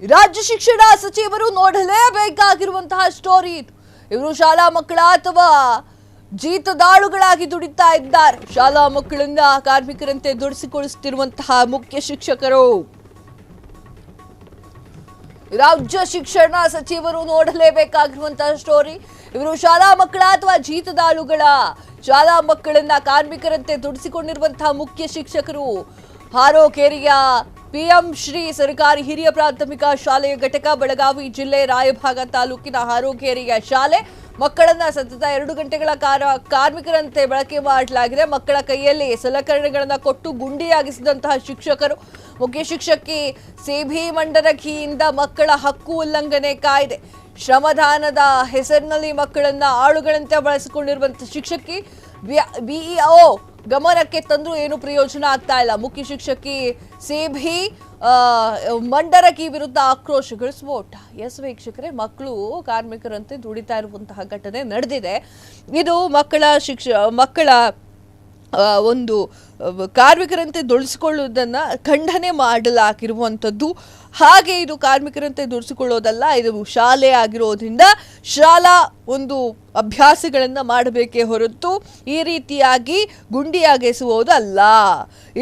ರಾಜ್ಯ ಶಿಕ್ಷಣ ಸಚಿವರು ನೋಡಲೇಬೇಕಾಗಿರುವಂತಹ ಸ್ಟೋರಿ ಇದು. ಇವರು ಶಾಲಾ ಮಕ್ಕಳ ಅಥವಾ ಜೀತದಾಳುಗಳಾಗಿ ದುಡಿತಾ ಇದ್ದಾರೆ. ಶಾಲಾ ಮಕ್ಕಳನ್ನ ಕಾರ್ಮಿಕರಂತೆ ದುಡಿಸಿಕೊಳ್ಳುತ್ತಿರುವಂತಹ ಮುಖ್ಯ ಶಿಕ್ಷಕರು. ರಾಜ್ಯ ಶಿಕ್ಷಣ ಸಚಿವರು ನೋಡಲೇಬೇಕಾಗಿರುವಂತಹ ಸ್ಟೋರಿ. ಇವರು ಶಾಲಾ ಮಕ್ಕಳ ಅಥವಾ ಜೀತದಾಳುಗಳ ಶಾಲಾ ಮಕ್ಕಳನ್ನ ಕಾರ್ಮಿಕರಂತೆ ದುಡಿಸಿಕೊಂಡಿರುವಂತಹ ಮುಖ್ಯ ಶಿಕ್ಷಕರು. ಹಾರೋಕೇರಿಯ ಪಿಎಂ ಶ್ರೀ ಸರ್ಕಾರಿ ಹಿರಿಯ ಪ್ರಾಥಮಿಕ ಶಾಲೆಯ ಘಟಕ ಬೆಳಗಾವಿ ಜಿಲ್ಲೆ ರಾಯಭಾಗ ತಾಲೂಕಿನ ಹಾರೋಕೇರಿಯ ಶಾಲೆ ಮಕ್ಕಳನ್ನ ಸತತ 2 ಗಂಟೆಗಳ ಕಾರ್ಮಿಕರಂತೆ ಬಳಕೆ ಮಾಡಲಾಗಿದೆ. ಮಕ್ಕಳ ಕೈಯಲ್ಲಿ ಸಲಕರಣೆಗಳನ್ನ ಕೊಟ್ಟು ಗುಂಡಿಯಾಗಿಸಿದಂತಹ ಶಿಕ್ಷಕರು. ಮುಖ್ಯ ಶಿಕ್ಷಕಿ ಸಿಬಿ ಮಂಡರಕಿಯಿಂದ ಮಕ್ಕಳ ಹಕ್ಕು ಉಲ್ಲಂಘನೆ ಕಾಯ್ದೆ ಶ್ರಮದಾನದ ಹೆಸರಿನಲ್ಲಿ ಮಕ್ಕಳನ್ನ ಆಳುಗಳಂತೆ ಬಳಸಿಕೊಂಡಿರುವಂತಹ ಶಿಕ್ಷಕಿ ಬಿಇಒ ಗಮನಕ್ಕೆ ತಂದ್ರು ಏನು ಪ್ರಯೋಜನ ಆಗ್ತಾ ಇಲ್ಲ. ಮುಖ್ಯ ಶಿಕ್ಷಕಿ ಸಿಬಿ ಮಂಡರಕಿ ವಿರುದ್ಧ ಆಕ್ರೋಶಗಳ ಸ್ಫೋಟ. ಎಸ್ ವೀಕ್ಷಕರೇ, ಮಕ್ಕಳು ಕಾರ್ಮಿಕರಂತೆ ದುಡಿತಾ ಇರುವಂತಹ ಘಟನೆ ನಡೆದಿದೆ. ಇದು ಮಕ್ಕಳ ಒಂದು ಕಾರ್ಮಿಕರಂತೆ ದುಡಿಸಿಕೊಳ್ಳುವುದನ್ನು ಖಂಡನೆ ಮಾಡಲಾಗಿರುವಂಥದ್ದು. ಹಾಗೆ ಇದು ಕಾರ್ಮಿಕರಂತೆ ದುಡಿಸಿಕೊಳ್ಳೋದಲ್ಲ, ಇದು ಶಾಲೆ ಆಗಿರೋದ್ರಿಂದ ಶಾಲಾ ಒಂದು ಅಭ್ಯಾಸಗಳನ್ನು ಮಾಡಬೇಕೇ ಹೊರತು ಈ ರೀತಿಯಾಗಿ ಗುಂಡಿಯಾಗಿಸುವುದಲ್ಲ.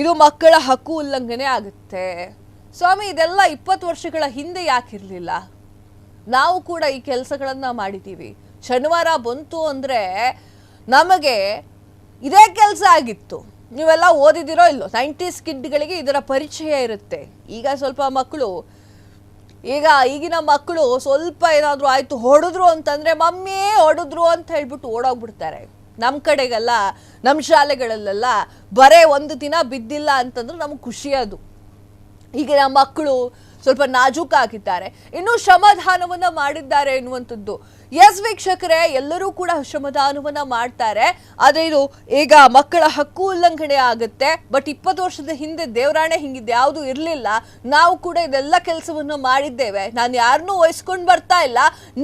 ಇದು ಮಕ್ಕಳ ಹಕ್ಕು ಉಲ್ಲಂಘನೆ ಆಗುತ್ತೆ. ಸ್ವಾಮಿ, ಇದೆಲ್ಲ 20 ವರ್ಷಗಳ ಹಿಂದೆ ಯಾಕಿರಲಿಲ್ಲ? ನಾವು ಕೂಡ ಈ ಕೆಲಸಗಳನ್ನು ಮಾಡಿದ್ದೀವಿ. ಶನಿವಾರ ಬಂತು ಅಂದರೆ ನಮಗೆ ಇದೇ ಕೆಲಸ ಆಗಿತ್ತು. ನೀವೆಲ್ಲ ಓದಿದಿರೋ ಇಲ್ಲೋ, 90s ಕಿಡ್ಗಳಿಗೆ ಇದರ ಪರಿಚಯ ಇರುತ್ತೆ. ಈಗ ಸ್ವಲ್ಪ ಮಕ್ಕಳು, ಈಗಿನ ಮಕ್ಕಳು ಸ್ವಲ್ಪ ಏನಾದರೂ ಆಯಿತು ಹೊಡೆದ್ರು ಅಂತಂದರೆ ಮಮ್ಮಿ ಹೊಡೆದ್ರು ಅಂತ ಹೇಳ್ಬಿಟ್ಟು ಓಡೋಗ್ಬಿಡ್ತಾರೆ. ನಮ್ಮ ಕಡೆಗೆಲ್ಲ, ನಮ್ಮ ಶಾಲೆಗಳಲ್ಲೆಲ್ಲ ಬರೇ 1 ದಿನ ಬಿದ್ದಿಲ್ಲ ಅಂತಂದ್ರೆ ನಮ್ಗೆ ಖುಷಿ. ಅದು ಈಗಿನ ಮಕ್ಕಳು ಸ್ವಲ್ಪ ನಾಜೂಕಾಗಿದ್ದಾರೆ, ಇನ್ನೂ ಶ್ರಮದಾನವನ್ನ ಮಾಡಿದ್ದಾರೆ ಎನ್ನುವಂಥದ್ದು. ಎಸ್ ವೀಕ್ಷಕರೇ, ಎಲ್ಲರೂ ಕೂಡ ಶ್ರಮದಾನವನ್ನ ಮಾಡ್ತಾರೆ. ಆದರೆ ಇದು ಈಗ ಮಕ್ಕಳ ಹಕ್ಕು ಉಲ್ಲಂಘನೆ ಆಗುತ್ತೆ. ಬಟ್ 20 ವರ್ಷದ ಹಿಂದೆ ದೇವರಾಣೆ ಹಿಂಗಿದ್ದು ಯಾವುದು ಇರಲಿಲ್ಲ. ನಾವು ಕೂಡ ಇದೆಲ್ಲ ಕೆಲಸವನ್ನು ಮಾಡಿದ್ದೇವೆ. ನಾನು ಯಾರನ್ನೂ ವಹಿಸ್ಕೊಂಡು ಬರ್ತಾ ಇಲ್ಲ.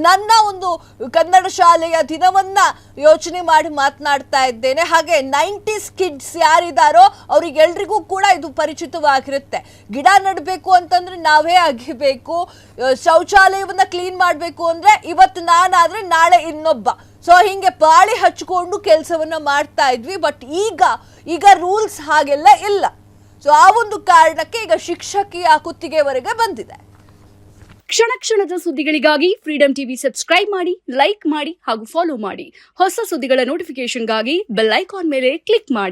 ನನ್ನ ಒಂದು ಕನ್ನಡ ಶಾಲೆಯ ದಿನವನ್ನ ಯೋಚನೆ ಮಾಡಿ ಮಾತನಾಡ್ತಾ ಇದ್ದೇನೆ. ಹಾಗೆ 90s ಕಿಡ್ಸ್ ಯಾರಿದ್ದಾರೋ ಅವರಿಗೆಲ್ರಿಗೂ ಕೂಡ ಇದು ಪರಿಚಿತವಾಗಿರುತ್ತೆ. ಗಿಡ ನೆಡಬೇಕು ಅಂತಂದ್ರೆ ನಾವೇ ಅಗಿಬೇಕು, ಶೌಚಾಲಯವನ್ನ ಕ್ಲೀನ್ ಮಾಡಬೇಕು ಅಂದ್ರೆ ಇವತ್ತು ನಾನಾದ್ರೆ ನಾಳೆ ಇನ್ನೊಬ್ಬ, ಸೊ ಹಿಂಗೆ ಪಾಳಿ ಹಚ್ಕೊಂಡು ಕೆಲಸವನ್ನ ಮಾಡ್ತಾ ಇದ್ವಿ. ಬಟ್ ಈಗ ರೂಲ್ಸ್ ಹಾಗೆಲ್ಲ ಇಲ್ಲ. ಸೊ ಆ ಒಂದು ಕಾರಣಕ್ಕೆ ಈಗ ಶಿಕ್ಷಕಿಯ ಕುತ್ತಿಗೆವರೆಗೆ ಬಂದಿದೆ. ಕ್ಷಣ ಕ್ಷಣದ ಸುದ್ದಿಗಳಿಗಾಗಿ ಫ್ರೀಡಂ ಟಿವಿ ಸಬ್ಸ್ಕ್ರೈಬ್ ಮಾಡಿ, ಲೈಕ್ ಮಾಡಿ ಹಾಗೂ ಫಾಲೋ ಮಾಡಿ. ಹೊಸ ಸುದ್ದಿಗಳ ನೋಟಿಫಿಕೇಶನ್ಗಾಗಿ ಬೆಲ್ ಐಕಾನ್ ಮೇಲೆ ಕ್ಲಿಕ್ ಮಾಡಿ.